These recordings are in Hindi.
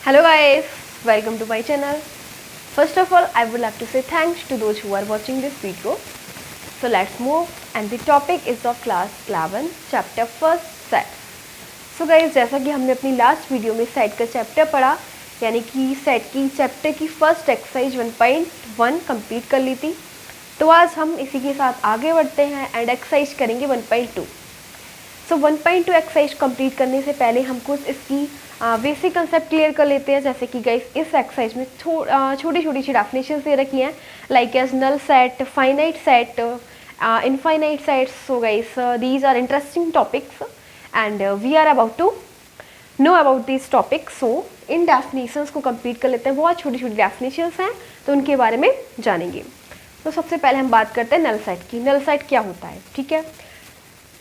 Hello guys, welcome to my channel. First of all, I would like to say thanks to those who are watching this video. So let's move, and the topic is of class 11 chapter first set. So guys, जैसा कि हमने अपनी लास्ट वीडियो में सेट का चैप्टर पढ़ा, यानी कि सेट की चैप्टर की फर्स्ट एक्सरसाइज 1.1 कंप्लीट कर ली थी, तो आज हम इसी के साथ आगे बढ़ते हैं एंड एक्सरसाइज करेंगे 1.2. सो 1.2 एक्सरसाइज कंप्लीट करने से पहले हम कुछ इसकी बेसिक कंसेप्ट क्लियर कर लेते हैं. जैसे कि गाइस इस एक्सरसाइज में छोटी छोटी सी डेफिनेशंस दे रखी हैं, like as null set, finite set, infinite sets. So guys these are interesting topics and we are about to know about this topic. So इन डेफिनेशंस को कंप्लीट कर लेते हैं. बहुत छोटी छोटी डेफिनेशंस हैं तो उनके बारे में जानेंगे. तो सबसे पहले हम बात करते हैं नल सेट की. नल सेट क्या होता है, ठीक है,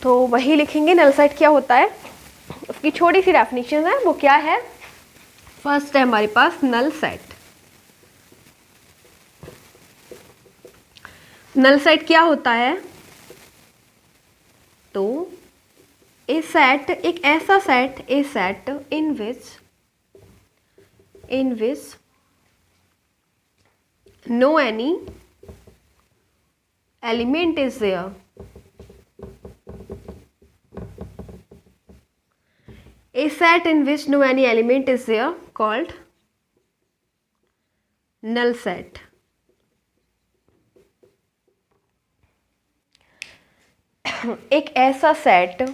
तो वही लिखेंगे. नल सेट क्या होता है, उसकी छोटी सी डेफिनेशन है, वो क्या है. फर्स्ट है हमारे पास नल सेट. नल सेट क्या होता है, तो ए सेट एक ऐसा set, a set in which no any element is there. A set in which no any element is there called null set. एक ऐसा सेट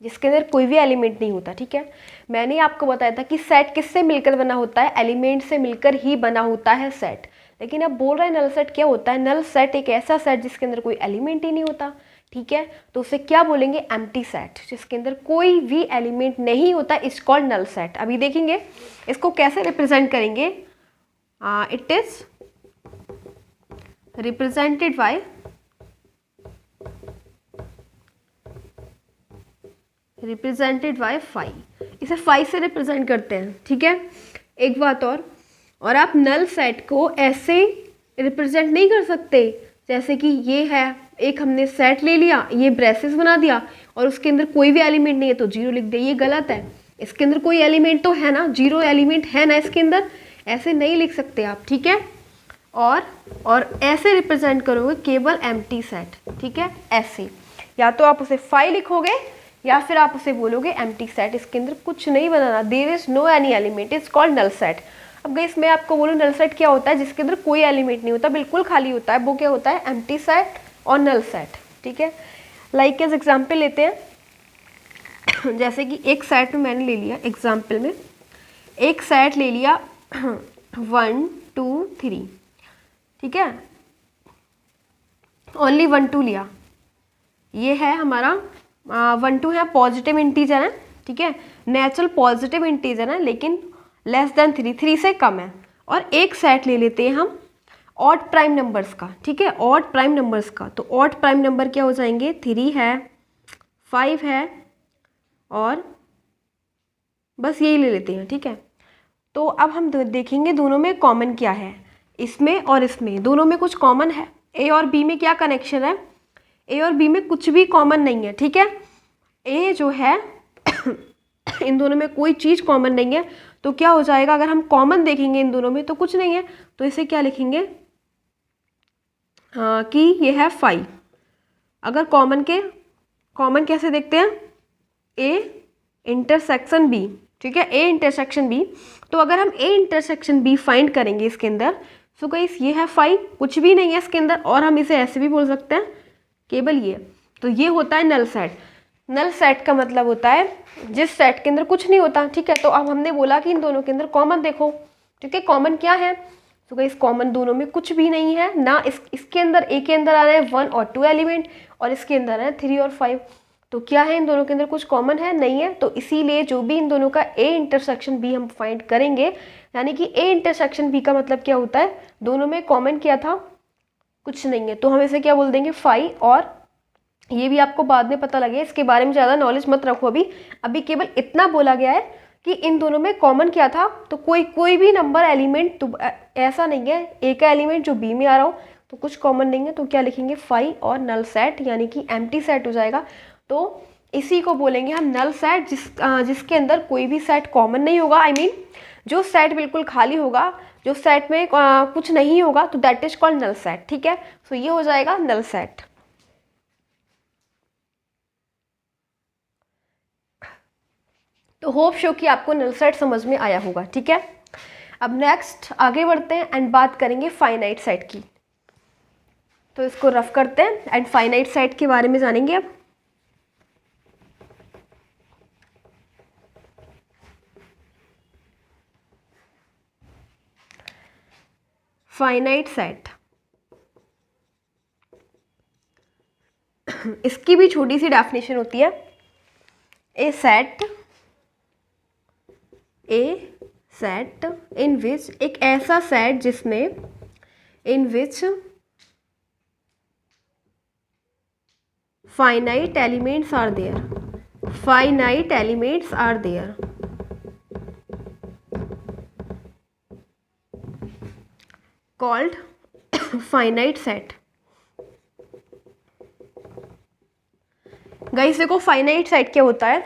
जिसके अंदर कोई भी एलिमेंट नहीं होता, ठीक है. मैंने आपको बताया था कि सेट किससे मिलकर बना होता है, एलिमेंट से मिलकर ही बना होता है सेट. लेकिन अब बोल रहे हैं नल सेट क्या होता है. नल सेट एक ऐसा सेट जिसके अंदर कोई एलिमेंट ही नहीं होता, ठीक है, तो उसे क्या बोलेंगे, एम्प्टी सेट. जिसके अंदर कोई भी एलिमेंट नहीं होता इज कॉल्ड नल सेट. अभी देखेंगे इसको कैसे रिप्रेजेंट करेंगे. It is represented by phi. इसे फाई से रिप्रेजेंट करते हैं, ठीक है. एक बात और आप नल सेट को ऐसे रिप्रेजेंट नहीं कर सकते जैसे कि ये है, एक हमने सेट ले लिया, ये ब्रेसेस बना दिया और उसके अंदर कोई भी एलिमेंट नहीं है तो जीरो लिख दिया. ये गलत है. इसके अंदर कोई एलिमेंट तो है ना, जीरो एलिमेंट है ना इसके अंदर, ऐसे नहीं लिख सकते आप, ठीक है. और ऐसे रिप्रेजेंट करोगे केवल एम्प्टी सेट, ठीक है. ऐसे या तो आप उसे फाई लिखोगे या फिर आप उसे बोलोगे एम्प्टी सेट. इसके अंदर कुछ नहीं बनाना. There is no any element, is called null set. अब गाइस मैं आपको बोलूँ नल सेट क्या होता है, जिसके अंदर कोई एलिमेंट नहीं होता, बिल्कुल खाली होता है, वो क्या होता है, एम्प्टी सेट और नल सेट, ठीक है. लाइक एज एग्जाम्पल लेते हैं. जैसे कि एक सेट में मैंने ले लिया, एग्जाम्पल में एक सेट ले लिया 1 2 3, ठीक है, ओनली 1 2 लिया. ये है हमारा 1 2 है, पॉजिटिव इंटीजर है, ठीक है, नेचुरल पॉजिटिव इंटीजर है, लेकिन लेस देन 3 से कम है. और एक सेट ले लेते हैं हम ऑड प्राइम नंबर्स का, ठीक है, ऑड प्राइम नंबर्स का. तो ऑड प्राइम नंबर क्या हो जाएंगे, 3 है, 5 है, और बस यही ले लेते हैं, ठीक है. तो अब हम देखेंगे दोनों में कॉमन क्या है. इसमें और इसमें दोनों में कुछ कॉमन है. ए और बी में क्या कनेक्शन है, ए और बी में कुछ भी कॉमन नहीं है, ठीक है. ए जो है इन दोनों में कोई चीज़ कॉमन नहीं है, तो क्या हो जाएगा, अगर हम कॉमन देखेंगे इन दोनों में तो कुछ नहीं है, तो इसे क्या लिखेंगे कि ये है 5. अगर कॉमन कैसे देखते हैं, ए इंटरसेक्शन बी, ठीक है, ए इंटरसेक्शन बी. तो अगर हम ए इंटरसेक्शन बी फाइंड करेंगे इसके अंदर, सो गाइस ये है 5, कुछ भी नहीं है इसके अंदर, और हम इसे ऐसे भी बोल सकते हैं केवल ये. तो ये होता है नल सेट. नल सेट का मतलब होता है जिस सेट के अंदर कुछ नहीं होता, ठीक है. तो अब हमने बोला कि इन दोनों के अंदर कॉमन देखो, ठीक है. कॉमन क्या है, तो गाइस कॉमन दोनों में कुछ भी नहीं है ना. इसके अंदर ए के अंदर आ रहे हैं 1 और 2 एलिमेंट, और इसके अंदर है 3 और 5. तो क्या है, इन दोनों के अंदर कुछ कॉमन है नहीं है. तो इसीलिए जो भी इन दोनों का ए इंटरसेक्शन बी हम फाइंड करेंगे, यानी कि ए इंटरसेक्शन बी का मतलब क्या होता है, दोनों में कॉमन क्या था, कुछ नहीं है. तो हम इसे क्या बोल देंगे, 5. और ये भी आपको बाद में पता लगे, इसके बारे में ज़्यादा नॉलेज मत रखो. अभी केवल इतना बोला गया है कि इन दोनों में कॉमन क्या था. तो कोई भी नंबर एलिमेंट तो ऐसा नहीं है, ए का एलिमेंट जो बी में आ रहा हो तो तो कुछ कॉमन नहीं है, तो क्या लिखेंगे 5 और नल सेट यानी कि एम्प्टी सेट हो जाएगा। तो इसी को बोलेंगे हम नल सेट, जिसके अंदर कोई भी सेट कॉमन नहीं होगा। आई मीन जो सेट बिल्कुल खाली होगा, जो सेट में कुछ नहीं होगा, तो that is called null set. ठीक है, सो ये हो जाएगा नल सेट। तो होप शो कि आपको नल सेट समझ में आया होगा। ठीक है, अब नेक्स्ट आगे बढ़ते हैं एंड बात करेंगे फाइनाइट सेट की। तो इसको रफ करते हैं एंड फाइनाइट सेट के बारे में जानेंगे अब। फाइनाइट सेट, इसकी भी छोटी सी डेफिनेशन होती है। ए सेट इन विच, एक ऐसा सेट जिसमें इन विच finite elements are there, finite elements are there, called finite set। Guys देखो फाइनाइट सेट क्या होता है,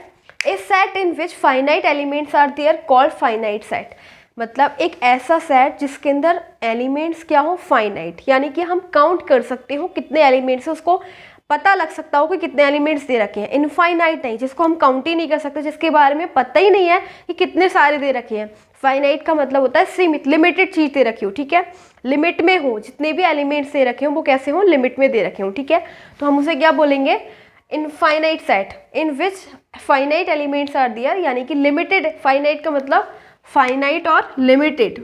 a set in which finite elements are there called finite set. मतलब एक ऐसा सेट जिसके अंदर एलिमेंट्स क्या हो, फाइनाइट, यानी कि हम काउंट कर सकते हो कितने एलिमेंट्स है, उसको पता लग सकता हो कि कितने एलिमेंट्स दे रखे हैं। इनफाइनाइट नहीं, जिसको हम काउंट ही नहीं कर सकते, जिसके बारे में पता ही नहीं है कि कितने सारे दे रखे हैं। फाइनाइट का मतलब होता है सीमित, लिमिटेड चीज दे रखी हो। ठीक है, लिमिट में हो, जितने भी एलिमेंट्स दे रखे हो वो कैसे हो, लिमिट में दे रखे हो। ठीक है, तो हम उसे क्या बोलेंगे, infinite set in which finite elements are there, यानी कि लिमिटेड। फाइनाइट का मतलब फाइनाइट और लिमिटेड।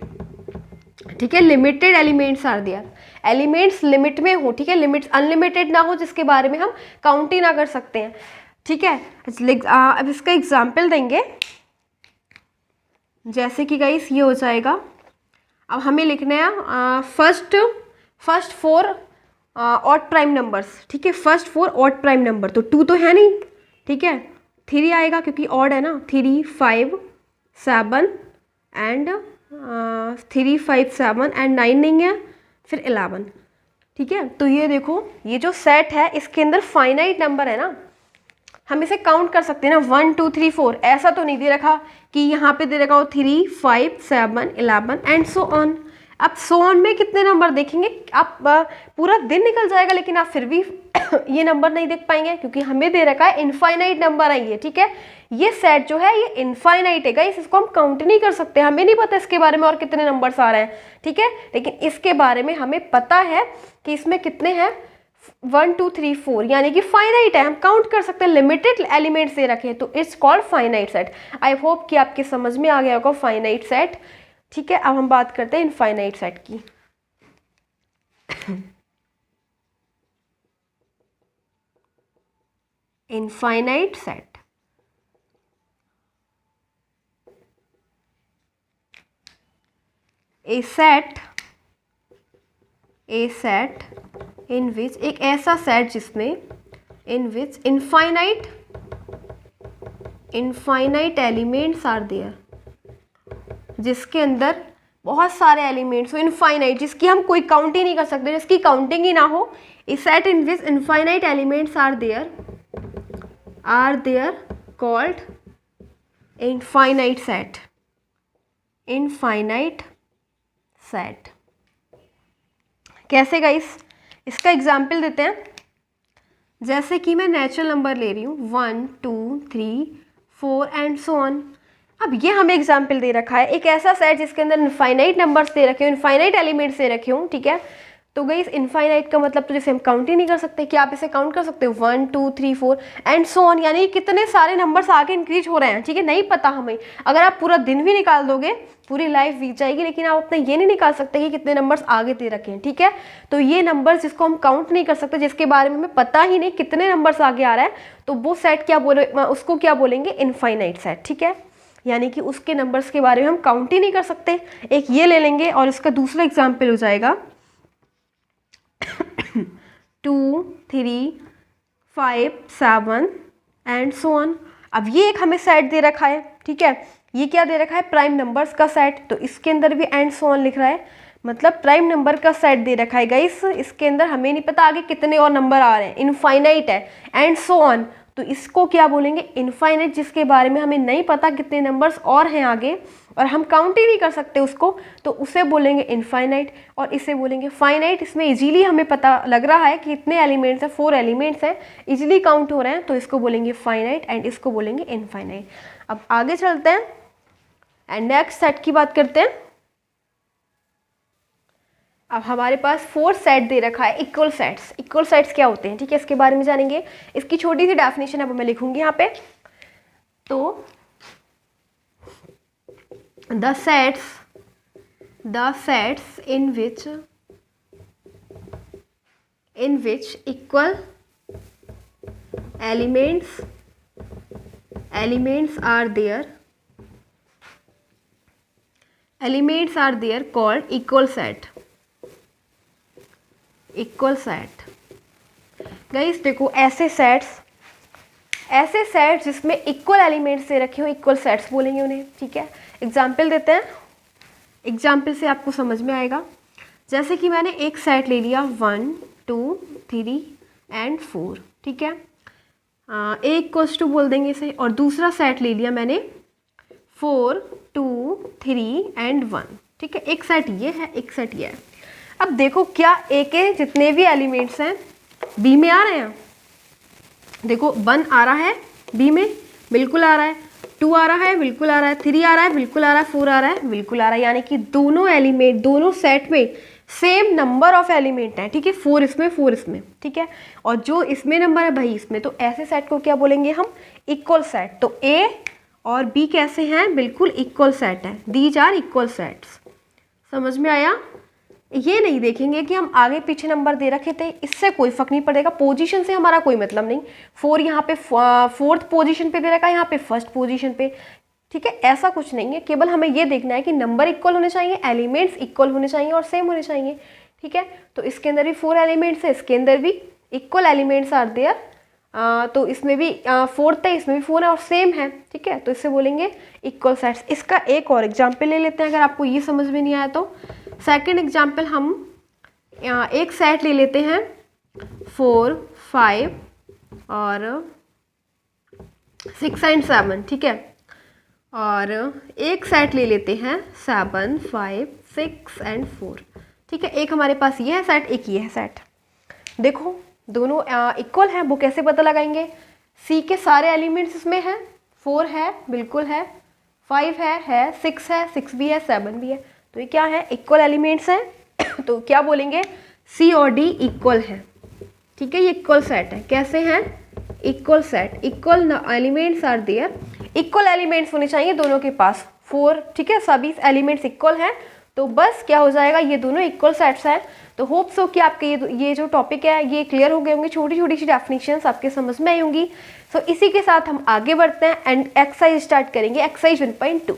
ठीक है, limited elements are there, elements limit में हो। ठीक है, लिमिट्स अनलिमिटेड ना हो, जिसके बारे में हम काउंट ही ना कर सकते हैं। ठीक है, अब इसका एग्जाम्पल देंगे, जैसे कि गाइस ये हो जाएगा। अब हमें लिखना है first four odd prime numbers. ठीक है, first four odd prime number, तो 2 तो है नहीं। ठीक है, 3 आएगा क्योंकि ऑड है ना, 3 5 7 एंड 3 5 7 एंड 9 नहीं है, फिर 11। ठीक है, तो ये देखो, ये जो सेट है इसके अंदर फाइनाइट नंबर है ना, हम इसे काउंट कर सकते हैं ना, 1 2 3 4। ऐसा तो नहीं दे रखा कि यहाँ पे दे रखा हो 3 5 7 11 एंड सो ऑन। अब सो ऑन में कितने नंबर देखेंगे आप, पूरा दिन निकल जाएगा, लेकिन आप फिर भी ये नंबर नहीं देख पाएंगे, क्योंकि हमें दे रखा है इनफाइनाइट नंबर है ये। ठीक है, ये सेट जो है ये इनफाइनाइट है गाइस, इसको हम काउंट नहीं कर सकते, हमें नहीं पता इसके बारे में और कितने नंबर्स आ रहे हैं। ठीक है, लेकिन इसके बारे में हमें पता है कि इसमें कितने हैं, 1 2 3 4, यानी कि फाइनाइट है, हम काउंट कर सकते हैं, लिमिटेड एलिमेंट्स दे रखे हैं, तो it's called finite set. I hope कि आपके समझ में आ गया होगा फाइनाइट सेट। ठीक है, अब हम बात करते हैं इनफाइनाइट सेट की। Infinite set, a set in विच, एक ऐसा सेट जिसमें इन which infinite elements are there, जिसके अंदर बहुत सारे एलिमेंट्स हो, इनफाइनाइट, जिसकी हम कोई काउंट ही नहीं कर सकते, जिसकी काउंटिंग ही ना हो। A set in which infinite elements are there called infinite set. Infinite set कैसे गाइस, इसका एग्जाम्पल देते हैं। जैसे कि मैं नेचुरल नंबर ले रही हूँ 1 2 3 4 एंड सो ऑन। अब ये हमें एग्जाम्पल दे रखा है, एक ऐसा सेट जिसके अंदर इनफाइनाइट नंबर्स दे रखे हो, इनफाइनाइट एलिमेंट्स दे रखे हो। ठीक है, तो गाइस इनफाइनाइट का मतलब तो जैसे हम काउंट ही नहीं कर सकते, कि आप इसे काउंट कर सकते हो 1 2 3 4 एंड सो ऑन, यानी कितने सारे नंबर्स आगे इंक्रीज हो रहे हैं। ठीक है, नहीं पता हमें, अगर आप पूरा दिन भी निकाल दोगे पूरी लाइफ बीत जाएगी, लेकिन आप अपना ये नहीं निकाल सकते कि कितने नंबर्स आगे दे रखे हैं। ठीक है, तो ये नंबर्स जिसको हम काउंट नहीं कर सकते, जिसके बारे में हमें पता ही नहीं कितने नंबर्स आगे आ रहा है, तो वो सेट क्या बोले, उसको क्या बोलेंगे, इनफाइनाइट सेट। ठीक है, यानी कि उसके नंबर्स के बारे में हम काउंट ही नहीं कर सकते। एक ये ले लेंगे और इसका दूसरा एग्जाम्पल हो जाएगा 2 3 5 7 एंड सो ऑन। अब ये एक हमें सेट दे रखा है। ठीक है, ये क्या दे रखा है, प्राइम नंबर्स का सेट, तो इसके अंदर भी एंड सो ऑन लिख रहा है, मतलब प्राइम नंबर का सेट दे रखा है गाइस। इसके अंदर हमें नहीं पता आगे कितने और नंबर आ रहे हैं, इनफाइनाइट है, एंड सो ऑन, तो इसको क्या बोलेंगे, इनफाइनाइट, जिसके बारे में हमें नहीं पता कितने नंबर्स और हैं आगे और हम काउंट ही नहीं कर सकते उसको, तो उसे बोलेंगे इनफाइनाइट। और इसे बोलेंगे फाइनाइट। इसमें इजीली हमें पता लग रहा है कि इतने एलिमेंट्स हैं, 4 एलिमेंट्स हैं, इजीली काउंट हो रहे हैं, तो इसको बोलेंगे फाइनाइट एंड इसको बोलेंगे इनफाइनाइट। अब आगे चलते हैं एंड नेक्स्ट सेट की बात करते हैं। अब हमारे पास 4 सेट दे रखा है, इक्वल सेट्स। इक्वल सेट्स क्या होते हैं, ठीक है, इसके बारे में जानेंगे। इसकी छोटी सी डेफिनेशन अब मैं लिखूंगी यहाँ पे। तो the sets in which equal elements are there called equal set। Guys देखो, ऐसे सेट्स जिसमें इक्वल एलिमेंट्स दे रखे हो, इक्वल सेट्स बोलेंगे उन्हें, ठीक है। एग्जाम्पल देते हैं, एग्जाम्पल से आपको समझ में आएगा। जैसे कि मैंने एक सेट ले लिया 1 2 3 एंड 4, ठीक है, ए इक्वल्स टू बोल देंगे इसे। और दूसरा सेट ले लिया मैंने 4 2 3 एंड 1, ठीक है। एक सेट ये है, एक सेट ये है। अब देखो, क्या ए के जितने भी एलिमेंट्स हैं बी में आ रहे हैं? देखो 1 आ रहा है बी में, बिल्कुल आ रहा है। 2 आ रहा है, बिल्कुल आ रहा है। 3 आ रहा है, बिल्कुल आ रहा है। 4 आ रहा है, बिल्कुल आ रहा है। यानी कि दोनों एलिमेंट, दोनों सेट में सेम नंबर ऑफ एलिमेंट हैं, ठीक है। 4 इसमें, 4 इसमें, ठीक है। और जो इसमें नंबर है भाई इसमें, तो ऐसे सेट को क्या बोलेंगे हम, इक्वल सेट। तो ए और बी कैसे हैं, बिल्कुल इक्वल सेट है। These are equal sets. समझ में आया? ये नहीं देखेंगे कि हम आगे पीछे नंबर दे रखे थे, इससे कोई फर्क नहीं पड़ेगा। पोजीशन से हमारा कोई मतलब नहीं। 4 यहाँ पे 4th पोजीशन पे दे रखा है, यहाँ पे 1st पोजीशन पे, ठीक है। ऐसा कुछ नहीं है, केवल हमें ये देखना है कि नंबर इक्वल होने चाहिए, एलिमेंट्स इक्वल होने चाहिए और सेम होने चाहिए, ठीक है। तो इसके अंदर भी 4 एलिमेंट्स है, इसके अंदर भी इक्वल एलिमेंट्स आर देयर। तो इसमें भी 4th है, इसमें भी 4 है और सेम है, ठीक है। तो इससे बोलेंगे इक्वल सेट्स। इसका एक और एग्जाम्पल ले लेते हैं, अगर आपको ये समझ में नहीं आया तो। सेकेंड एग्जाम्पल, हम एक सेट ले लेते हैं 4 5 और 6 एंड 7, ठीक है। और एक सेट ले लेते हैं 7 5 6 एंड 4, ठीक है। एक हमारे पास ये है सेट, एक ये है सेट। देखो दोनों इक्वल हैं, वो कैसे पता लगाएंगे? सी के सारे एलिमेंट्स इसमें हैं। 4 है, बिल्कुल है। 5 है, 6 है, 6 भी है, 7 भी है। तो ये क्या है, इक्वल एलिमेंट्स हैं। तो क्या बोलेंगे, सी और डी इक्वल है, ठीक है। ये इक्वल सेट है। कैसे हैं, equal set. Equal elements are there, equal elements होने चाहिए दोनों के पास। 4, ठीक है, सभी एलिमेंट्स इक्वल हैं। तो बस क्या हो जाएगा, ये दोनों इक्वल सेट्स हैं। तो होप सो कि आपके ये जो टॉपिक है ये क्लियर हो गए होंगे। छोटी छोटी सी डेफिनेशंस आपके समझ में आई होंगी। सो इसी के साथ हम आगे बढ़ते हैं एंड एक्सरसाइज स्टार्ट करेंगे। एक्सरसाइज 1.2।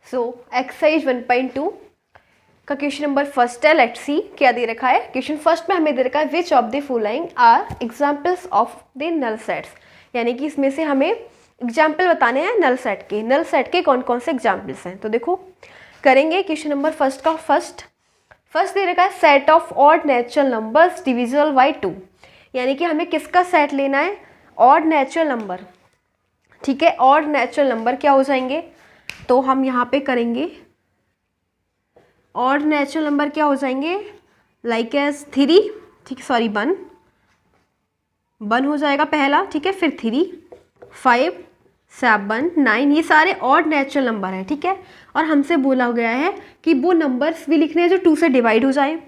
सो एक्सरसाइज 1.2 का क्वेश्चन नंबर फर्स्ट है। लेट्स सी क्या दे रखा है। क्वेश्चन फर्स्ट में हमें दे रखा है which of the following are examples of the null sets. यानी कि इसमें से हमें एग्जाम्पल बताने हैं नल सेट के। नल सेट के कौन कौन से एग्जाम्पल्स हैं, तो देखो करेंगे। क्वेश्चन नंबर फर्स्ट का फर्स्ट दे रखा है set of odd natural numbers divisible by 2। यानी कि हमें किसका सेट लेना है, ऑड नेचुरल नंबर, ठीक है। ऑड नेचुरल नंबर क्या हो जाएंगे, तो हम यहाँ पे करेंगे ऑड नेचुरल नंबर क्या हो जाएंगे, लाइक एज 3, ठीक, सॉरी 1 हो जाएगा पहला, ठीक है। फिर 3 5 7 9, ये सारे ऑड नेचुरल नंबर हैं, ठीक है। और हमसे बोला गया है कि वो नंबर्स भी लिखने हैं जो 2 से डिवाइड हो जाए।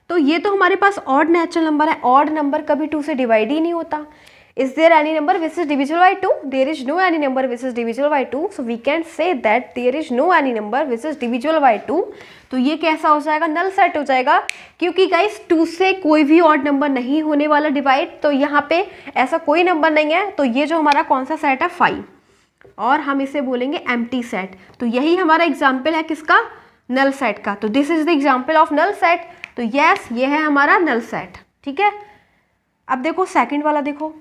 तो ये तो हमारे पास ऑड नेचुरल नंबर है। ऑड नंबर कभी 2 से डिवाइड ही नहीं होता। Is there any number which is divisible by 2? There is no any number which is divisible by 2. So we can say that there is no any number which is divisible by 2. तो ये कैसा हो जाएगा, नल सेट हो जाएगा। क्योंकि गाइस 2 से कोई भी ऑड नंबर नहीं होने वाला डिवाइड। तो यहाँ पे ऐसा कोई नंबर नहीं है। तो ये जो हमारा कौन सा सेट है, 5, और हम इसे बोलेंगे एम्प्टी सेट। तो यही हमारा एग्जाम्पल है किसका, नल सेट का। तो this is the example of null set. तो यस, ये है हमारा नल सेट, ठीक है। अब देखो सेकेंड वाला, देखो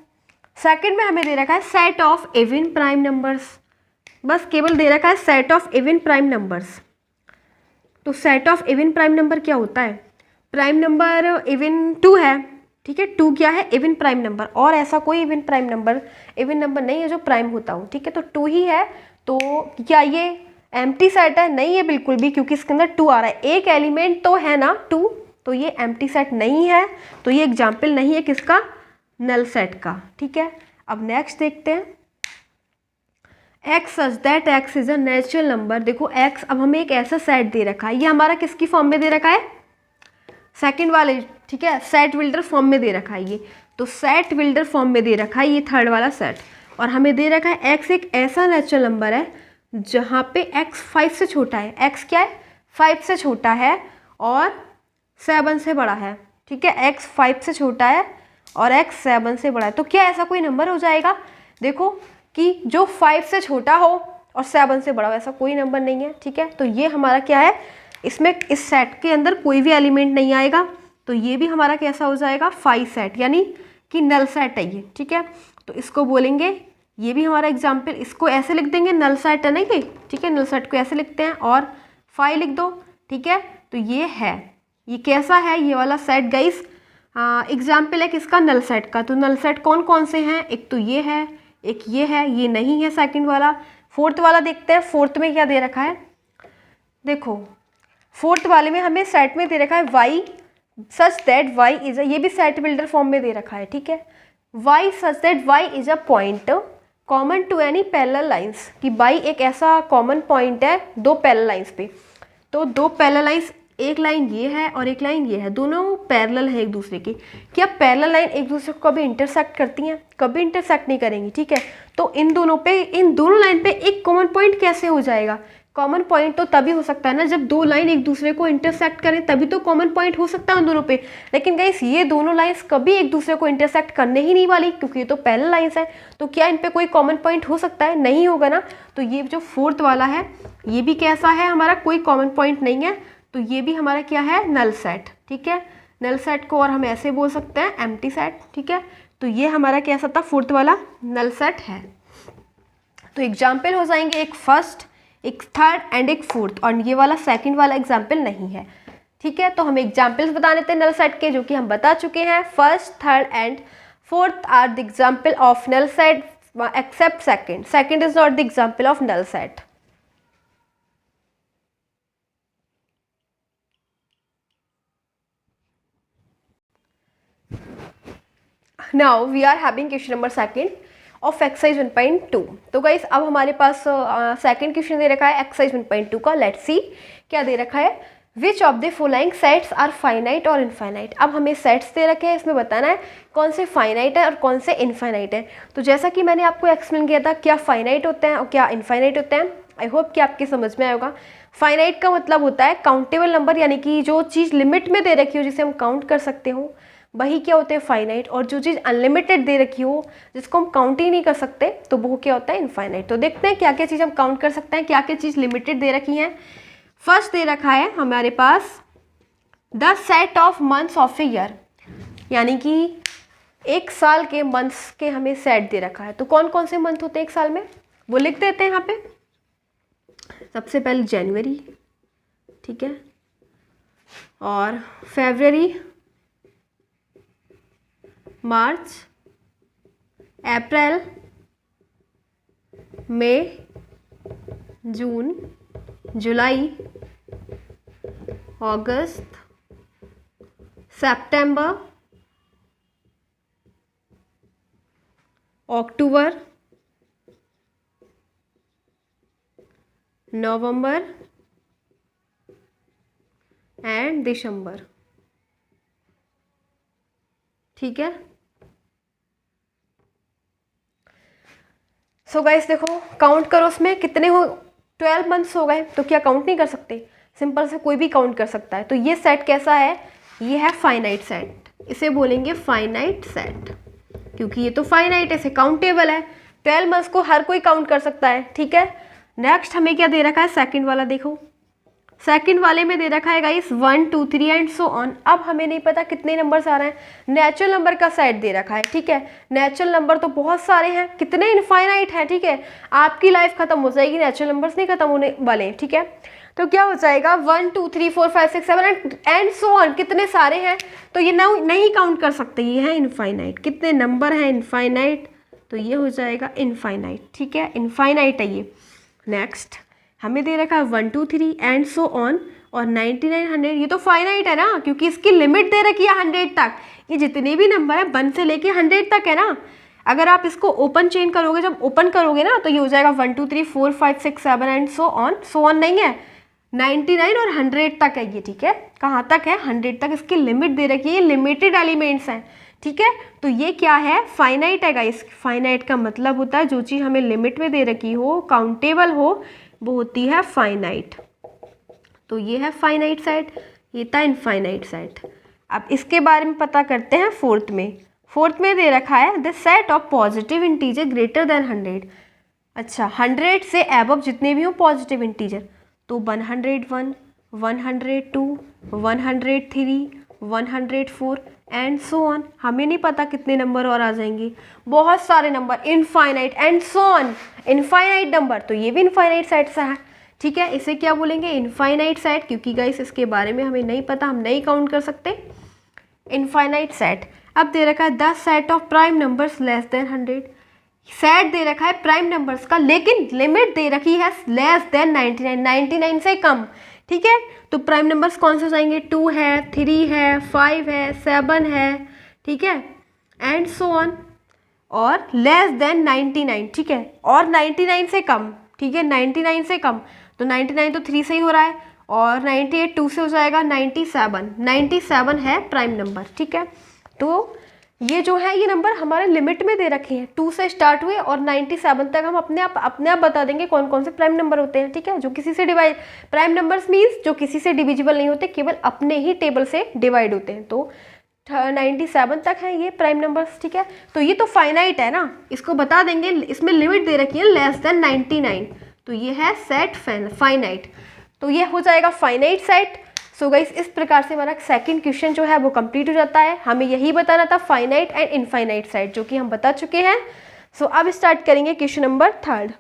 सेकंड में हमें दे रखा है set of even prime numbers. बस केवल दे रखा है set of even prime numbers. तो set of even prime number क्या होता है? प्राइम नंबर इवन 2 है, ठीक है, 2 क्या है? Even prime number. और ऐसा कोई इवन नंबर नहीं है जो प्राइम होता हो, ठीक है, तो 2 ही है। तो क्या ये एम्प्टी सेट है? नहीं है बिल्कुल भी, क्योंकि इसके अंदर 2 आ रहा है, एक एलिमेंट तो है ना 2, तो ये एम्प्टी सेट नहीं है, तो ये एग्जाम्पल नहीं है किसका? नल सेट का, ठीक है। अब नेक्स्ट देखते हैं, x such that X is a natural number. देखो एक्स, अब हमें एक ऐसा सेट दे रखा है, ये हमारा किसकी फॉर्म में दे रखा है? सेकंड वाले, ठीक है, सेट बिल्डर फॉर्म में दे रखा है ये, तो सेट बिल्डर फॉर्म में दे रखा है ये थर्ड वाला सेट। और हमें दे रखा है एक्स एक ऐसा नेचुरल नंबर है जहाँ पे एक्स 5 से छोटा है। एक्स क्या है? 5 से छोटा है और 7 से बड़ा है, ठीक है, एक्स 5 से छोटा है और एक्स 7 से बड़ा है। तो क्या ऐसा कोई नंबर हो जाएगा? देखो कि जो 5 से छोटा हो और 7 से बड़ा हो, ऐसा कोई नंबर नहीं है, ठीक है। तो ये हमारा क्या है? इसमें इस सेट के अंदर कोई भी एलिमेंट नहीं आएगा, तो ये भी हमारा कैसा हो जाएगा? 5 सेट, यानी कि नल सेट है ये, ठीक है। तो इसको बोलेंगे, ये भी हमारा एग्जाम्पल, इसको ऐसे लिख देंगे, नल सेट है ना ये, ठीक है, नल सेट को ऐसे लिखते हैं और 5 लिख दो, ठीक है। तो ये है, ये कैसा है? ये वाला सेट गाइस एग्जाम्पल है किसका? नल सेट का। तो नल सेट कौन कौन से हैं? एक तो ये है, एक ये है, ये नहीं है सेकंड वाला। फोर्थ वाला देखते हैं, फोर्थ में क्या दे रखा है? देखो फोर्थ वाले में हमें सेट में दे रखा है Y such that Y is, ये भी सेट बिल्डर फॉर्म में दे रखा है, ठीक है, Y such that Y is a point common to any parallel lines, कि वाई एक ऐसा कॉमन पॉइंट है दो पैरेलल लाइंस पे। तो दो पैरेलल लाइंस, एक लाइन ये है और एक लाइन ये है, दोनों पैरेलल है एक दूसरे की। क्या पैरेलल लाइन एक दूसरे को कभी इंटरसेक्ट करती हैं? कभी इंटरसेक्ट नहीं करेंगी, ठीक है। तो इन दोनों लाइन पे एक कॉमन पॉइंट कैसे हो जाएगा? कॉमन पॉइंट तो तभी हो सकता है ना जब दो लाइन एक दूसरे को इंटरसेक्ट करें, तभी तो कॉमन पॉइंट हो सकता है उन दोनों पे। लेकिन गाइस ये दोनों लाइंस कभी एक दूसरे को इंटरसेक्ट करने ही नहीं वाली, क्योंकि ये तो पैरेलल लाइंस है। तो क्या इन पे कोई कॉमन पॉइंट हो सकता है? नहीं होगा ना। तो ये जो फोर्थ वाला है ये भी कैसा है? हमारा कोई कॉमन पॉइंट नहीं है, तो ये भी हमारा क्या है? नल सेट, ठीक है। नल सेट को और हम ऐसे बोल सकते हैं एम्प्टी सेट, ठीक है। तो ये हमारा कैसा था? फोर्थ वाला नल सेट है। तो एग्जाम्पल हो जाएंगे एक फर्स्ट, एक थर्ड एंड एक फोर्थ, और ये वाला सेकंड वाला एग्जाम्पल नहीं है, ठीक है। तो हम एग्जाम्पल्स बता देते हैं नल सेट के, जो कि हम बता चुके हैं। First, third and fourth are the example of null set except second. Second is not the example of null set. Now we are having question number second of exercise 1.2। तो गाइस अब हमारे पास सेकंड क्वेश्चन दे रखा है एक्सरसाइज 1.2 का। लेट्स सी क्या दे रखा है। Which of the following sets are finite और इनफाइनाइट। अब हमें सेट्स दे रखे हैं, इसमें बताना है कौन से फाइनाइट है और कौन से इनफाइनाइट है। तो जैसा कि मैंने आपको एक्सप्लेन किया था क्या फाइनाइट होते हैं और क्या इनफाइनाइट होते हैं, आई होप कि आपके समझ में आया होगा। फाइनाइट का मतलब होता है काउंटेबल नंबर, यानी कि जो चीज़ लिमिट में दे रखी हो जिसे हम काउंट कर सकते हो, वही क्या होते हैं? फाइनाइट। और जो चीज़ अनलिमिटेड दे रखी हो जिसको हम काउंट ही नहीं कर सकते, तो वो क्या होता है? इनफाइनाइट। तो देखते हैं क्या क्या चीज़ हम काउंट कर सकते हैं, क्या क्या चीज़ लिमिटेड दे रखी हैं। फर्स्ट दे रखा है हमारे पास the set of months of a year, यानी कि एक साल के मंथ्स के हमें सेट दे रखा है। तो कौन कौन से मंथ होते हैं एक साल में, वो लिख देते हैं यहाँ पे। सबसे पहले जनवरी, ठीक है, और फरवरी, मार्च, अप्रैल, मई, जून, जुलाई, अगस्त, सितंबर, अक्टूबर, नवंबर एंड दिसंबर, ठीक है। सो गाइस देखो काउंट करो, उसमें कितने हो? 12 मंथ्स हो गए, तो क्या काउंट नहीं कर सकते? सिंपल से कोई भी काउंट कर सकता है। तो ये सेट कैसा है? ये है फाइनाइट सेट, इसे बोलेंगे फाइनाइट सेट, क्योंकि ये तो फाइनाइट है, इसे काउंटेबल है। 12 मंथ्स को हर कोई काउंट कर सकता है, ठीक है। नेक्स्ट हमें क्या दे रखा है? सेकंड वाला देखो, सेकंड वाले में दे रखा है गाइस 1 2 3 एंड सो ऑन। अब हमें नहीं पता कितने नंबर्स आ रहे हैं, नेचुरल नंबर का सेट दे रखा है, ठीक है। नेचुरल नंबर तो बहुत सारे हैं, कितने? इनफाइनाइट है, ठीक है। आपकी लाइफ खत्म हो जाएगी, नेचुरल नंबर्स नहीं खत्म होने वाले, ठीक है। तो क्या हो जाएगा 1 2 3 4 5 6 7 एंड सो ऑन, कितने सारे हैं तो ये नहीं काउंट कर सकते, ये है इनफाइनाइट। कितने नंबर हैं इनफाइनाइट, तो ये हो जाएगा इनफाइनाइट, ठीक है, इनफाइनाइट है ये। नेक्स्ट हमें दे रखा है 1 2 3 एंड सो ऑन और 99 100, ये तो फाइनाइट है ना, क्योंकि इसकी लिमिट दे रखी है 100 तक। ये जितने भी नंबर है 1 से लेके 100 तक है ना। अगर आप इसको ओपन चेन करोगे, जब ओपन करोगे ना तो ये हो जाएगा 1 2 3 4 5 6 7 एंड सो ऑन नहीं है, 99 और 100 तक है ये, ठीक है। कहाँ तक है, 100 तक इसकी लिमिट दे रखी है, लिमिटेड एलिमेंट्स हैं, ठीक है। तो ये क्या है, फाइनाइट है गाइस। फाइनाइट का मतलब होता है जो चीज़ हमें लिमिट में दे रखी हो, काउंटेबल हो, वो होती है फाइनाइट। तो ये है फाइनाइट सेट, ये था इनफाइनाइट सेट। अब इसके बारे में पता करते हैं फोर्थ में दे रखा है the set of positive integer greater than 100। अच्छा, 100 से एबव जितने भी हो पॉजिटिव इंटीजर, तो 101 102 103 104 एंड सो ऑन। हमें नहीं पता कितने नंबर और आ जाएंगे, बहुत सारे number, infinite and so on, infinite number. तो ये भी इनफाइनाइट सेट सा है, ठीक है। इसे क्या बोलेंगे, इनफाइनाइट सेट, क्योंकि गाइस इसके बारे में हमें नहीं पता, हम नहीं काउंट कर सकते, इनफाइनाइट सेट। अब दे रखा है the set of prime numbers less than 100। Set दे रखा है प्राइम नंबर्स का, लेकिन लिमिट दे रखी है लेस देन 99, 99 से कम, ठीक है। तो प्राइम नंबर्स कौन से हो जाएंगे, 2 है, 3 है, 5 है, 7 है, ठीक है, एंड सो ऑन। और लेस देन 99, ठीक है, और 99 से कम, ठीक है, 99 से कम। तो 99 तो 3 से ही हो रहा है, और 98 2 से हो जाएगा 97 है प्राइम नंबर, ठीक है। तो ये जो है ये नंबर हमारे लिमिट में दे रखे हैं, 2 से स्टार्ट हुए और 97 तक हम अपने आप बता देंगे कौन कौन से प्राइम नंबर होते हैं, ठीक है, जो किसी से डिवाइड, प्राइम नंबर्स मीन्स जो किसी से डिविजिबल नहीं होते, केवल अपने ही टेबल से डिवाइड होते हैं। तो 97 तक है ये प्राइम नंबर्स, ठीक है। तो ये तो फाइनाइट है ना, इसको बता देंगे, इसमें लिमिट दे रखी है लेस देन 99, तो ये है सेट फाइनाइट। तो ये हो जाएगा फाइनाइट सेट। सो गाइस, इस प्रकार से हमारा सेकंड क्वेश्चन जो है वो कंप्लीट हो जाता है। हमें यही बताना था फाइनाइट एंड इनफाइनाइट सेट, जो कि हम बता चुके हैं। सो अब स्टार्ट करेंगे question number 3।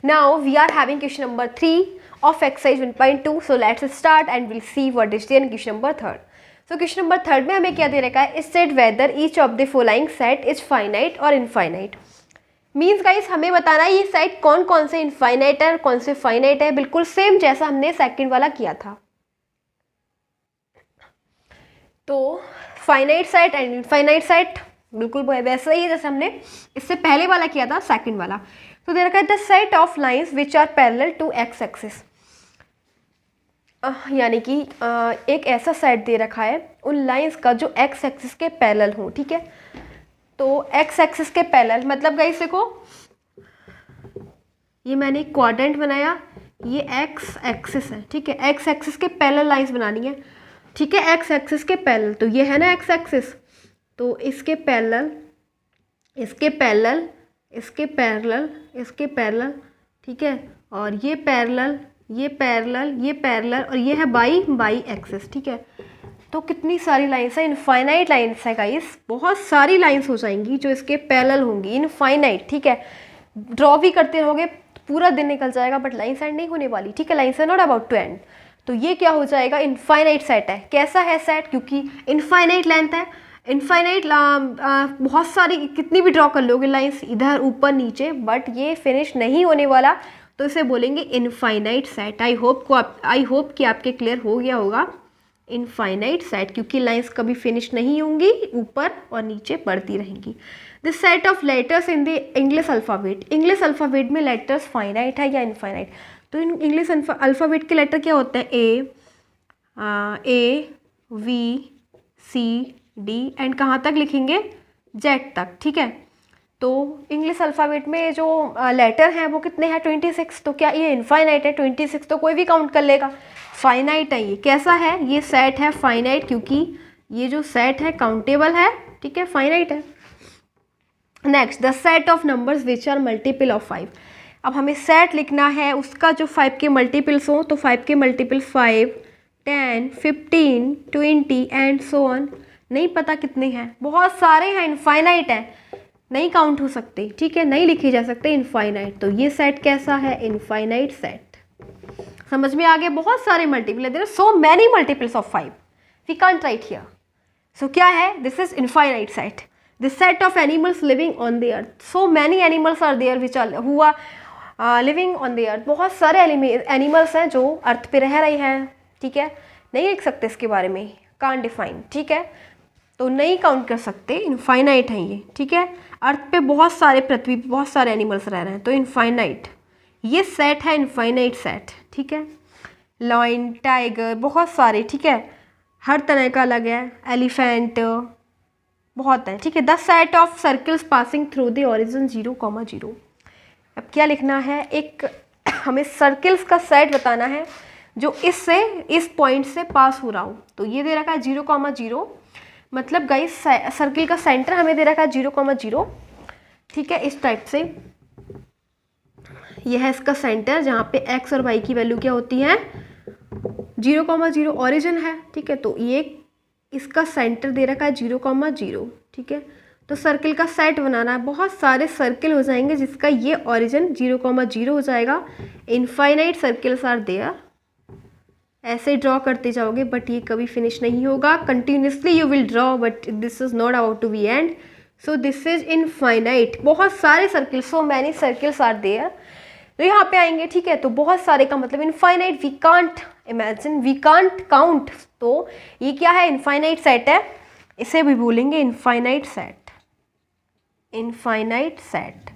Now we are having question number 3 of exercise 1.2. So let's start and we'll see what is there in question number 3. So question number 3 में हमें क्या दे रखा है, state whether each of the following set is finite or infinite. Means guys हमें बताना है ये सेट कौन कौन से इनफाइनाइट है और कौन से फाइनाइट है, बिल्कुल सेम जैसा हमने सेकंड वाला किया था। तो finite set and infinite set बिल्कुल वैसा ही है जैसे हमने इससे पहले वाला किया था, सेकंड वाला। तो दे रखा है the set of lines which are parallel to X axis, यानी कि एक ऐसा सेट दे रखा है उन लाइंस का जो एक्स एक्सिस के पैरेलल हो, ठीक है। तो एक्स एक्सिस के पैरेलल मतलब गाइस देखो, ये मैंने एक क्वाड्रेंट बनाया, ये एक्स एक्सिस है, ठीक है, एक्स एक्सिस के पैरेलल लाइंस बनानी है, ठीक है, एक्स एक्सिस के पैरेलल। तो ये है ना एक्स एक्सिस, तो इसके पैरेलल, इसके पैरेलल, इसके पैरेलल, इसके पैरेलल, ठीक है, और ये पैरेलल, ये पैरेलल, ये पैरेलल, और ये है बाई एक्सिस, ठीक है। तो कितनी सारी लाइंस है, इनफाइनाइट लाइंस है गाइस, बहुत सारी लाइंस हो जाएंगी जो इसके पैरेलल होंगी, इनफाइनाइट, ठीक है। ड्रॉ भी करते रहोगे पूरा दिन निकल जाएगा, बट लाइंस एंड नहीं होने वाली, ठीक है, lines are not about to end. तो ये क्या हो जाएगा, इनफाइनाइट सेट है। कैसा है सेट, क्योंकि इनफाइनाइट लेंथ है, इनफाइनाइट बहुत सारी कितनी भी ड्रॉ कर लोगे लाइंस इधर ऊपर नीचे, बट ये फिनिश नहीं होने वाला, तो इसे बोलेंगे इनफाइनाइट सेट। आई होप कि आपके क्लियर हो गया होगा इनफाइनाइट सेट, क्योंकि लाइंस कभी फिनिश नहीं होंगी, ऊपर और नीचे बढ़ती रहेंगी। The set of letters in the English alphabet, English alphabet में लेटर्स फाइनाइट है या इनफाइनाइट। तो इन इंग्लिश अल्फ़ाबेट के लेटर क्या होते हैं, A B C D and कहाँ तक लिखेंगे, जेड तक, ठीक है। तो इंग्लिश अल्फ़ाबेट में जो लेटर हैं वो कितने हैं, 26। तो क्या ये इनफाइनाइट है, 26 तो कोई भी काउंट कर लेगा, फाइनाइट है ये। कैसा है, ये सेट है फाइनाइट, क्योंकि ये जो सेट है काउंटेबल है, ठीक है, फाइनाइट है। Next, the set of numbers which are multiple of 5। अब हमें सेट लिखना है उसका जो 5 के मल्टीपल्स हों, तो 5 के मल्टीपल 5, 10, 15, 20 एंड सो ऑन। नहीं पता कितने हैं, बहुत सारे हैं, इनफाइनाइट है, नहीं काउंट हो सकते, ठीक है, नहीं लिखे जा सकते, इनफाइनाइट। तो ये सेट कैसा है? Infinite set. समझ में आ गया? बहुत सारे मल्टीपल है, there are so many multiples of 5, we can't write here. So क्या है? This is infinite set, the set of animals living on the earth. So many animals are there which are who are living on the earth. बहुत सारे एनिमल्स हैं जो अर्थ पे रह रहे हैं, ठीक है, नहीं लिख सकते इसके बारे में, कांट डिफाइन, ठीक है, तो नहीं काउंट कर सकते, इनफाइनाइट है ये, ठीक है। अर्थ पे बहुत सारे, पृथ्वी पे बहुत सारे एनिमल्स रह रहे हैं, तो इनफाइनाइट ये सेट है, इनफाइनाइट सेट, ठीक है। लॉयन, टाइगर, बहुत सारे, ठीक है, हर तरह का अलग है, एलिफेंट बहुत है, ठीक है। The set of circles passing through the origin 0,0। अब क्या लिखना है? एक हमें सर्कल्स का सेट बताना है जो इससे, इस पॉइंट से पास हो रहा हो। तो ये दे रखा है 0,0, मतलब गाइस सर्किल का सेंटर हमें दे रखा है 0,0, ठीक है, इस टाइप से। यह है इसका सेंटर जहाँ पे x और y की वैल्यू क्या होती है? 0,0 ओरिजिन है, ठीक है। तो ये इसका सेंटर दे रखा है 0,0, ठीक है। तो सर्किल का सेट बनाना है, बहुत सारे सर्किल हो जाएंगे जिसका ये ओरिजिन 0,0 हो जाएगा। इनफाइनाइट सर्किल्स आर देयर, ऐसे ड्रॉ करते जाओगे बट ये कभी फिनिश नहीं होगा, continuously you will draw but this is not about to be end. So this is infinite, बहुत सारे circle, so many circles are there. तो यहाँ पे आएंगे, ठीक है, तो बहुत सारे का मतलब infinite, we can't imagine, we can't count. तो ये क्या है? इनफाइनाइट सेट है, इसे भी बोलेंगे इनफाइनाइट सेट, इनफाइनाइट सेट।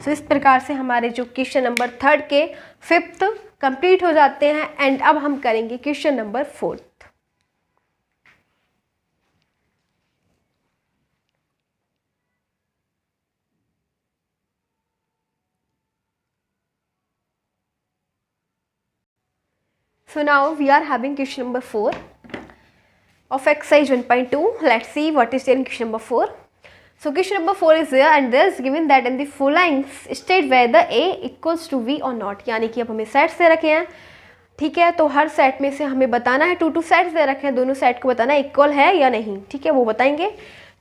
सो इस प्रकार से हमारे जो क्वेश्चन नंबर 3 के 5th कंप्लीट हो जाते हैं। एंड अब हम करेंगे question number 4। So now we are having question number 4 of exercise 1.2. Let's see what is there in question number 4. So question number 4 is there and there is given that in the following state whether A equals to V or not. यानी कि अब हमें सेट्स दे रखे हैं, ठीक है, तो हर सेट में से हमें बताना है, 2 सेट्स दे रखे हैं, दोनों सेट को बताना है इक्वल है या नहीं, ठीक है, वो बताएंगे।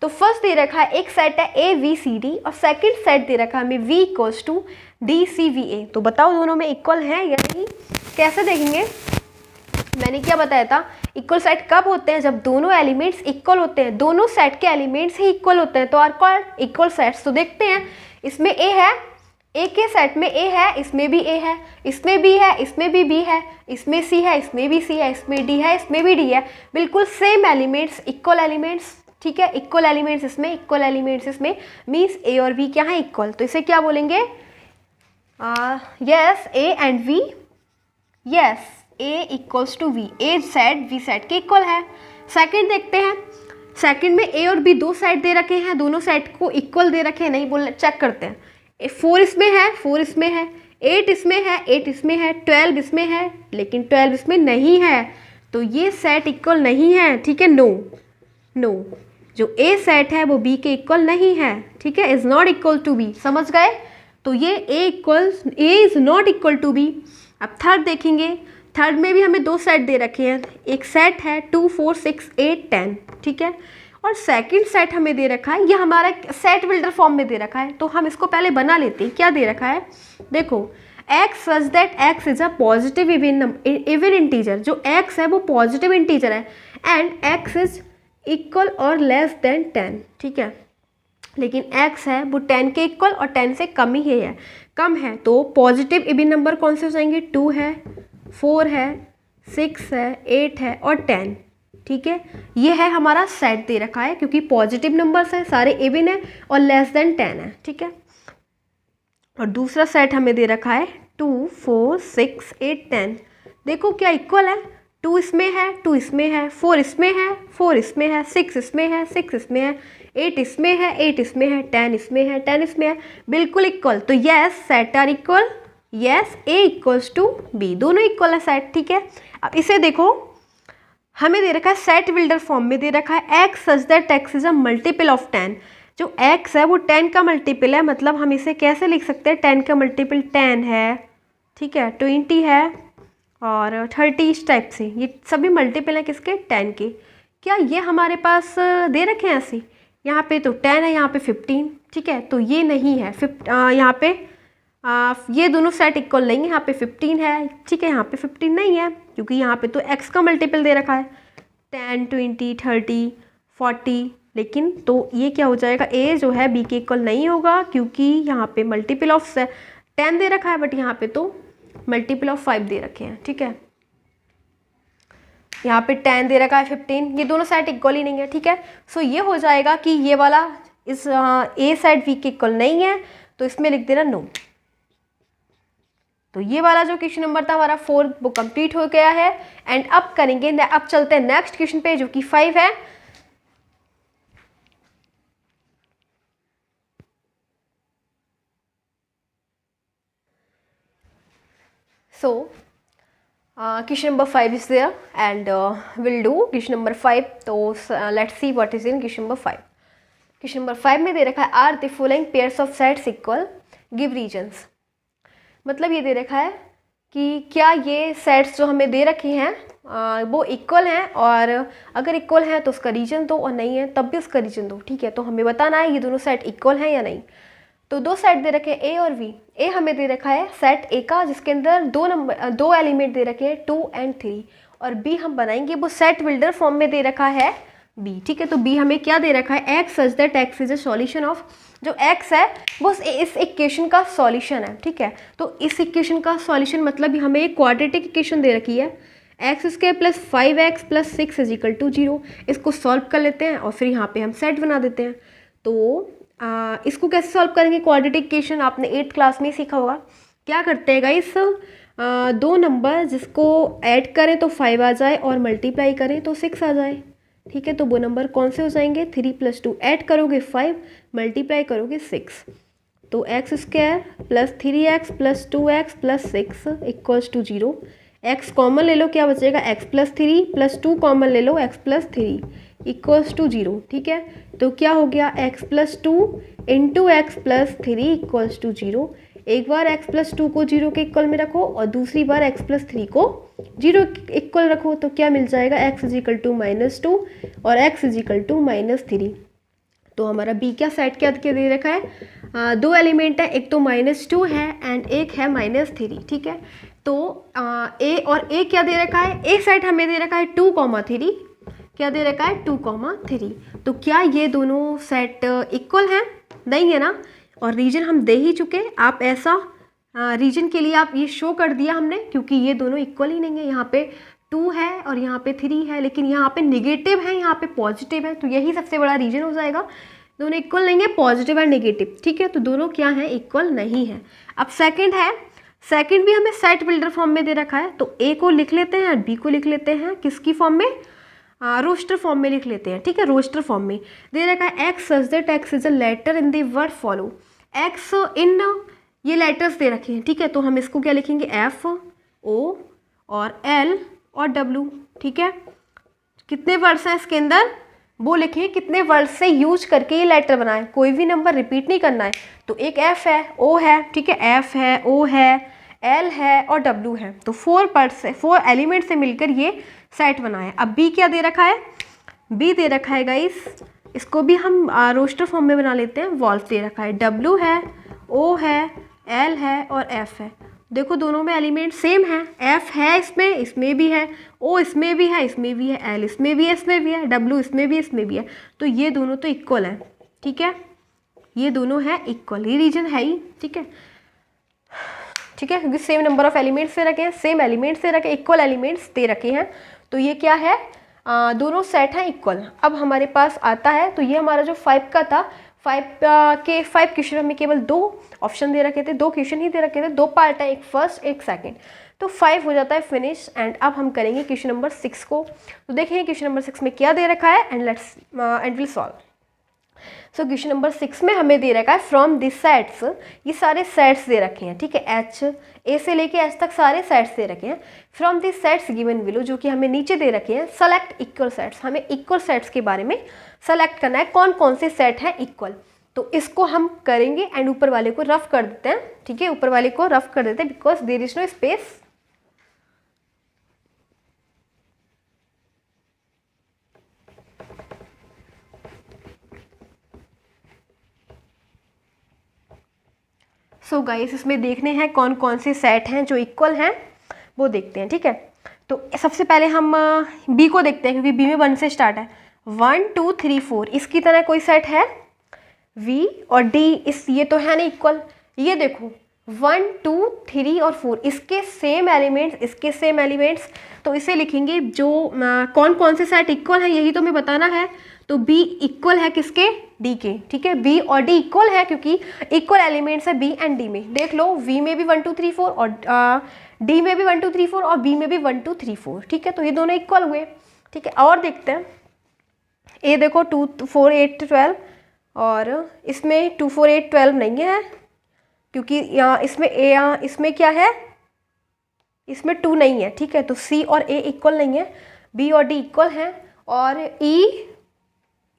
तो फर्स्ट दे रखा है एक सेट है AVCD और सेकंड सेट दे रखा है हमें V इक्वल्स टू DCVA। तो बताओ दोनों में इक्वल है या नहीं, कैसे देखेंगे? मैंने क्या बताया था? इक्वल सेट कब होते हैं? जब दोनों एलिमेंट्स इक्वल होते हैं, दोनों सेट के एलिमेंट्स ही इक्वल होते हैं, तो आर कॉल्ड इक्वल सेट्स। तो देखते हैं, इसमें A है, A के सेट में A है, इसमें भी A है, इसमें B है, इसमें भी B है, इसमें C है, इसमें भी C है, इसमें D है, इसमें भी D है, बिल्कुल सेम एलिमेंट्स, इक्वल एलिमेंट्स, ठीक है, इक्वल एलिमेंट्स इसमें, इक्वल एलिमेंट्स इसमें, मीन्स A और V क्या है? इक्वल। तो इसे क्या बोलेंगे? Yes, A and V, yes, A equals to V, A set V set के इक्वल है। सेकंड देखते हैं, सेकंड में A और B दो सेट दे रखे हैं, दोनों सेट को इक्वल दे रखे हैं, नहीं बोलना, चेक करते हैं। 4 इसमें है, 4 इसमें है, 8 इसमें है, 8 इसमें है, 12 इसमें है, लेकिन 12 इसमें नहीं है, तो ये सेट इक्वल नहीं है, ठीक है, नो नो, जो A सेट है वो B के इक्वल नहीं है, ठीक है, is not equal to B, समझ गए? तो ये A is not equal to B। अब थर्ड देखेंगे, थर्ड में भी हमें दो सेट दे रखे हैं, एक सेट है 2, 4, 6, 8, 10, ठीक है, और सेकंड सेट हमें दे रखा है, ये हमारा सेट बिल्डर फॉर्म में दे रखा है, तो हम इसको पहले बना लेते हैं। क्या दे रखा है? देखो, x such that x is a positive even integer, जो x है वो पॉजिटिव इंटीजर है, एंड x इज इक्वल और लेस देन 10, ठीक है, लेकिन x है वो 10 के इक्वल और 10 से कम ही है, कम है, तो पॉजिटिव इवन नंबर कौन से हो जाएंगे? 2 है, 4 है, 6 है, 8 है और 10, ठीक है, ये है हमारा सेट दे रखा है, क्योंकि पॉजिटिव नंबर्स है, सारे इवन है और लेस देन 10 है, ठीक है। और दूसरा सेट हमें दे रखा है 2, 4, 6, 8, 10, देखो क्या इक्वल है, 2 इसमें है, 2 इसमें है, 4 इसमें है, 4 इसमें है, 6 इसमें है, 6 इसमें है, 8 इसमें है, 8 इसमें है, 10 इसमें है, 10 इसमें है, बिल्कुल इक्वल। तो yes, set are equal, yes, A equals to B, दोनों इक्वल है सेट, ठीक है। अब इसे देखो, हमें दे रखा है सेट बिल्डर फॉर्म में दे रखा है x such that x is a multiple of 10, जो x है वो 10 का मल्टीपल है, मतलब हम इसे कैसे लिख सकते हैं? 10 का मल्टीपल 10 है, ठीक है, 20 है और 30, इस टाइप से, ये सभी मल्टीपल है किसके? 10 के। क्या ये हमारे पास दे रखे हैं ऐसे, यहाँ पे तो 10 है, यहाँ पे 15, ठीक है, तो ये नहीं है। यहाँ पे ये दोनों सेट इक्वल नहीं है, यहाँ पे 15 है, ठीक है, यहाँ पे 15 नहीं है क्योंकि यहाँ पे तो x का मल्टीपल दे रखा है 10, 20, 30, 40, लेकिन तो ये क्या हो जाएगा, a जो है b के इक्वल नहीं होगा क्योंकि यहाँ पे मल्टीपल ऑफ 10 दे रखा है बट यहाँ पे तो मल्टीपल ऑफ 5 दे रखे हैं, ठीक है। यहाँ पे 10 दे रखा है 15, ये दोनों साइड इक्वल ही नहीं है, ठीक है। सो ये हो जाएगा कि ये वाला इस a साइड v के इक्वल नहीं है, तो इसमें लिख देना नो। तो ये वाला जो क्वेश्चन नंबर था हमारा 4 वो कंप्लीट हो गया है। एंड अब करेंगे, अब चलते हैं नेक्स्ट क्वेश्चन पे जो कि 5 है। सो question number 5 is there and we'll do question number 5. तो let's see what is in question number 5. question number 5 में दे रखा है are the following pairs of sets equal, give regions। मतलब ये दे रखा है कि क्या ये सेट्स जो हमें दे रखे हैं वो इक्वल हैं, और अगर इक्वल हैं तो उसका रीजन दो, और नहीं है तब भी उसका रीजन दो, ठीक है। तो हमें बताना है ये दोनों सेट इक्वल हैं या नहीं। तो दो सेट दे रखे हैं ए और वी। ए हमें दे रखा है सेट ए का जिसके अंदर दो एलिमेंट दे रखे हैं 2 और 3, और बी हम बनाएंगे वो सेट बिल्डर फॉर्म में दे रखा है बी, ठीक है। तो बी हमें क्या दे रखा है, X such that X is a solution of, जो एक्स है वो इस इक्वेशन का सॉल्यूशन है, ठीक है। तो इस इक्वेशन का सॉल्यूशन मतलब हमें एक क्वाड्रेटिक इक्वेशन दे रखी है X square plus 5x plus 6 is equal to 0। इसको सॉल्व कर लेते हैं और फिर यहाँ पे हम सेट बना देते हैं। तो इसको कैसे सॉल्व करेंगे, क्वाड्रेटिक इक्वेशन आपने 8th क्लास में ही सीखा होगा। क्या करते हैं गाइस, दो नंबर जिसको ऐड करें तो 5 आ जाए और मल्टीप्लाई करें तो 6 आ जाए, ठीक है। तो वो नंबर कौन से हो जाएंगे, 3 + 2 ऐड करोगे 5, मल्टीप्लाई करोगे 6, तो X square plus 3x plus 2x plus 6 equals to 0। X common ले लो, क्या बचेगा, x + 3 प्लस 2 कॉमन ले लो, x + 3 इक्वल्स टू 0, ठीक है। तो क्या हो गया, x + 2 into x + 3 equals to 0। एक बार x + 2 को 0 के इक्वल में रखो और दूसरी बार x + 3 को 0 इक्वल रखो, तो क्या मिल जाएगा, x = -2 और x = -3। तो हमारा b क्या सेट क्या दे रखा है, दो एलिमेंट है, एक तो -2 है एंड एक है -3, ठीक है। तो a और a क्या दे रखा है, a सेट हमें दे रखा है 2,3, क्या दे रखा है 2,3। तो क्या ये दोनों सेट इक्वल हैं, नहीं है ना, और रीजन हम दे ही चुके। आप ऐसा रीजन के लिए आप ये शो कर दिया हमने, क्योंकि ये दोनों इक्वल ही नहीं है। यहाँ पे 2 है और यहाँ पे 3 है, लेकिन यहाँ पे निगेटिव है, यहाँ पे पॉजिटिव है, तो यही सबसे बड़ा रीजन हो जाएगा। दोनों इक्वल नहीं है, पॉजिटिव और नेगेटिव, ठीक है। तो दोनों क्या है, इक्वल नहीं है। अब सेकंड है, सेकंड भी हमें सेट बिल्डर फॉर्म में दे रखा है, तो ए को लिख लेते हैं और बी को लिख लेते हैं किसकी फॉर्म में, रोस्टर फॉर्म में लिख लेते हैं, ठीक है। रोस्टर फॉर्म में दे रखा है X such that X is a letter in the word follow. X in ये लेटर्स दे रखे हैं, ठीक है। तो हम इसको क्या लिखेंगे, एफ ओ और एल और डब्ल्यू, ठीक है। कितने वर्ड्स हैं इसके अंदर वो लिखें, कितने वर्ड से यूज करके ये लेटर बनाए, कोई भी नंबर रिपीट नहीं करना है। तो एक एफ है, ओ है, ठीक है, एफ है, ओ है, एल है और डब्ल्यू है। तो 4 पार्ट से 4 एलिमेंट से मिलकर ये सेट बना है। अब बी क्या दे रखा है, बी दे रखा है गाइस, इसको भी हम रोस्टर फॉर्म में बना लेते हैं। वॉल्फ दे रखा है, डब्ल्यू है, ओ है, एल है और एफ है। देखो दोनों में एलिमेंट सेम है, एफ है इसमें भी है, ओ इसमें भी है, इसमें भी है, एल इसमें भी है, इसमें भी है, डब्ल्यू इसमें भी है। तो ये दोनों तो इक्वल हैं, ठीक है, ये दोनों हैं इक्वल, ये रीजन है ही, ठीक है, ठीक है, क्योंकि same number of elements they रखे हैं, सेम एलिमेंट्स दे रखे हैं, इक्वल एलिमेंट्स दे रखे हैं, तो ये क्या है, दोनों सेट हैं इक्वल। अब हमारे पास आता है, तो ये हमारा जो 5 का था, 5 क्वेश्चन हमें केवल 2 ऑप्शन दे रखे थे, 2 क्वेश्चन ही दे रखे थे, 2 पार्ट है, एक फर्स्ट एक सेकंड, तो 5 हो जाता है फिनिश। एंड अब हम करेंगे क्वेश्चन नंबर 6 को। तो देखेंगे क्वेश्चन नंबर 6 में क्या दे रखा है and will solve. So question number 6 में हमें दे रखा है फ्रॉम दिस सेट्स, ये सारे सेट्स दे रखे हैं, ठीक है, एच ए से लेके एच तक सारे सेट्स दे रखे हैं। From this sets given below, जो कि हमें नीचे दे रखे हैं, सेलेक्ट इक्वल सेट्स, हमें इक्वल सेट्स के बारे में सेलेक्ट करना है, कौन कौन से सेट हैं इक्वल। तो इसको हम करेंगे एंड ऊपर वाले को रफ कर देते हैं, ठीक है, ऊपर वाले को रफ कर देते हैं because there is no space. So guys इसमें देखने हैं कौन कौन से सेट हैं जो इक्वल हैं, वो देखते हैं, ठीक है। तो सबसे पहले हम बी को देखते हैं, क्योंकि बी में 1 से स्टार्ट है। 1 2 3 4 इसकी तरह कोई सेट है वी और डी, इस ये तो है नहीं इक्वल। ये देखो 1 2 3 और 4 इसके सेम एलिमेंट्स, इसके सेम एलिमेंट्स, तो इसे लिखेंगे जो कौन कौन से सेट इक्वल है यही तो हमें बताना है। तो B इक्वल है किसके, D के, ठीक है। B और D इक्वल है क्योंकि इक्वल एलिमेंट्स है B एंड D में। देख लो V में भी 1 2 3 4 और D में भी 1 2 3 4 और B में भी 1 2 3 4, ठीक है। तो ये दोनों इक्वल हुए, ठीक है। और देखते हैं ये देखो 2 4 8 12 और इसमें 2 4 8 12 नहीं है, क्योंकि यहाँ इसमें क्या है, इसमें 2 नहीं है, ठीक है। तो C और A इक्वल नहीं है, B और D इक्वल हैं। और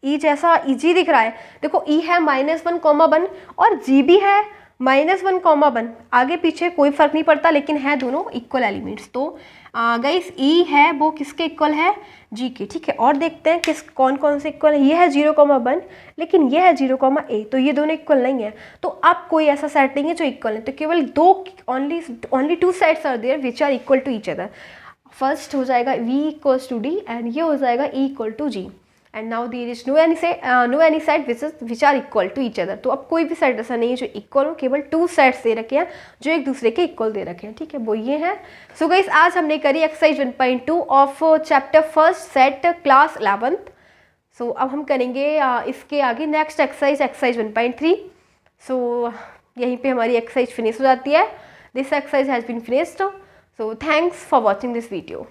E जैसा G दिख रहा है, देखो E है -1, और G भी है -1, आगे पीछे कोई फर्क नहीं पड़ता, लेकिन है दोनों इक्वल एलिमेंट्स। तो गाइस E है वो किसके इक्वल है, G के, ठीक है। और देखते हैं किस कौन कौन से इक्वल है। ये है 0,1 लेकिन ये है 0,a, तो ये दोनों इक्वल नहीं है। तो अब कोई ऐसा सेट नहीं है जो इक्वल है, तो केवल दो only 2 sets are there which are equal to each other. First हो जाएगा V equals to D and ये हो जाएगा E equal to G। And now there is no any set which are equal to each other. तो अब कोई भी सेट ऐसा नहीं है जो इक्वल हो, केवल 2 सेट्स दे रखे हैं जो एक दूसरे के इक्वल दे रखे हैं, ठीक है, वो ये हैं। सो गाइस आज हमने करी exercise 1.2 of chapter first set class 11th। सो अब हम करेंगे इसके आगे नेक्स्ट एक्सरसाइज 1.3। सो यहीं पे हमारी एक्सरसाइज फिनिश हो जाती है। This exercise has been finished. So thanks for watching this video.